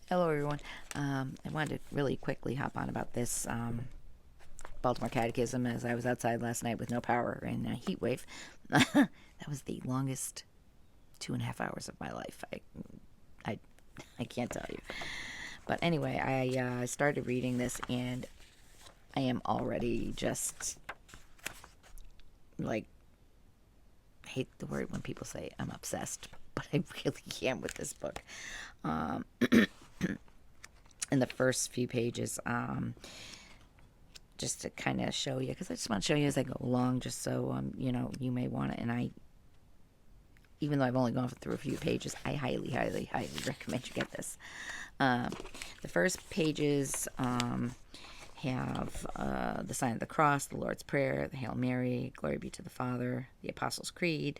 Hello, everyone. I wanted to really quickly hop on about this Baltimore Catechism as I was outside last night with no power and a heat wave. That was the longest 2.5 hours of my life. I, I can't tell you. But anyway, I started reading this and I am already just like, I hate the word when people say I'm obsessed, but I really am with this book. In the first few pages, just to kind of show you, because I just want to show you as I go along, just so you may want it. And even though I've only gone through a few pages, I highly, highly, highly recommend you get this. The first pages have the sign of the cross, the Lord's Prayer, the Hail Mary, Glory be to the Father, the Apostles' Creed,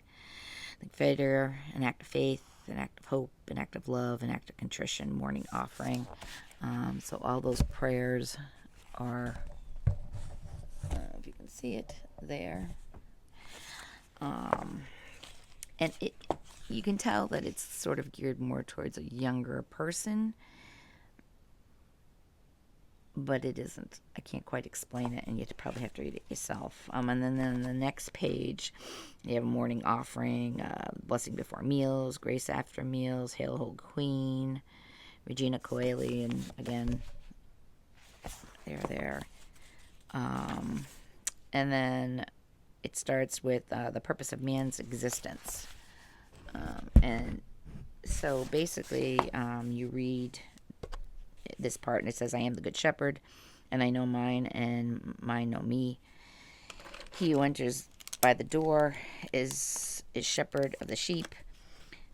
the Confiteor, an act of faith, an act of hope, an act of love, an act of contrition, morning offering. So all those prayers are, if you can see it there, and you can tell that it's sort of geared more towards a younger person, but it isn't. I can't quite explain it, and you probably have to read it yourself. And then the next page, you have a morning offering, blessing before meals, grace after meals, Hail, Holy Queen, Regina Coeli, and again, there. And then it starts with the purpose of man's existence. And so basically, you read this part, and it says, I am the good shepherd, and I know mine, and mine know me. He who enters by the door is shepherd of the sheep.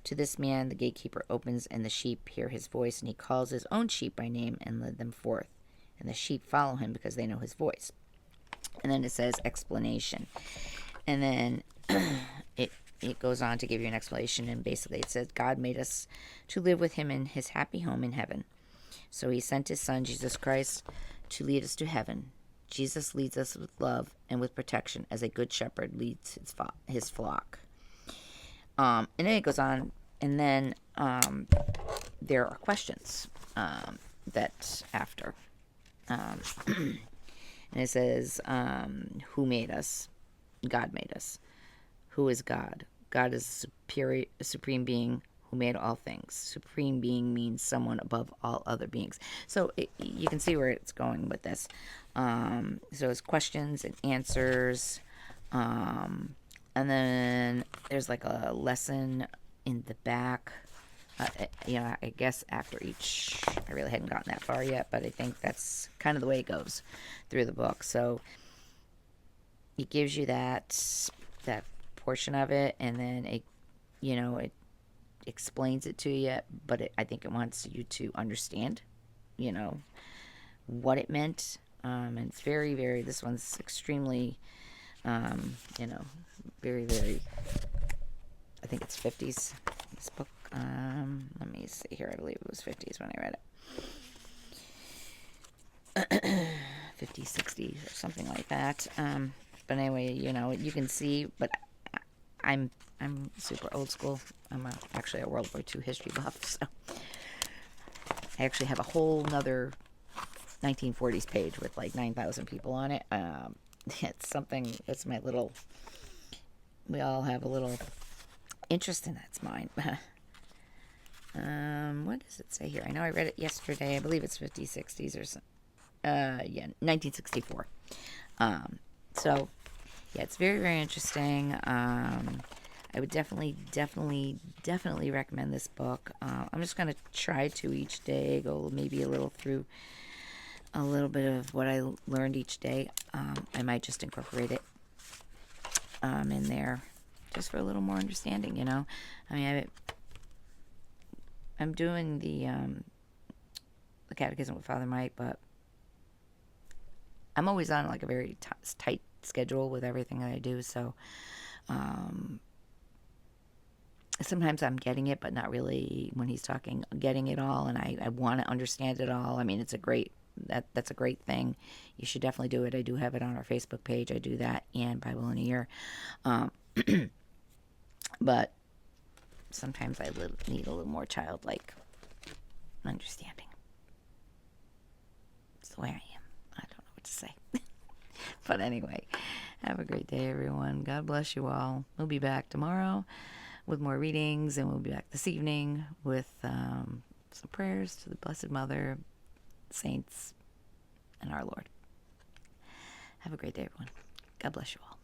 To this man the gatekeeper opens, and the sheep hear his voice, and he calls his own sheep by name and led them forth. And the sheep follow him because they know his voice. And then it says explanation. And then it goes on to give you an explanation, and basically it says God made us to live with him in his happy home in heaven. So he sent his son, Jesus Christ, to lead us to heaven. Jesus leads us with love and with protection as a good shepherd leads his flock. And then it goes on, and then there are questions that after. And it says, who made us? God made us. Who is God? God is a supreme being who made all things. Supreme being means someone above all other beings. So you can see where it's going with this. So it's questions and answers. And then there's like a lesson in the back. I guess after each, I really hadn't gotten that far yet, but I think that's kind of the way it goes through the book. So it gives you that portion of it, and then it explains it to you, but I think it wants you to understand, what it meant. And it's very, very, this one's extremely, very, very, I think it's 50s, this book. Let me see here. I believe it was 50s when I read it. 50s, 60s, or something like that. But anyway, you can see, but I'm super old school. I'm actually a World War II history buff, so I actually have a whole nother 1940s page with like 9,000 people on it. It's something, it's my little, we all have a little interest in that's mine. What does it say here? I know I read it yesterday. I believe it's 50s, 60s, or something. 1964. So, yeah, it's very, very interesting. I would definitely recommend this book. I'm just going to try to each day go maybe a little through a little bit of what I learned each day. I might just incorporate it in there just for a little more understanding, I mean, I'm doing the Catechism with Father Mike, but I'm always on like a very tight schedule with everything that I do, so sometimes I'm getting it, but not really when he's talking, getting it all, and I want to understand it all. I mean, it's a great, that's a great thing. You should definitely do it. I do have it on our Facebook page. I do that and Bible in a Year. But sometimes I need a little more childlike understanding. It's the way I am. I don't know what to say. But anyway, have a great day, everyone. God bless you all. We'll be back tomorrow with more readings, and we'll be back this evening with some prayers to the Blessed Mother, saints, and our Lord. Have a great day, everyone. God bless you all.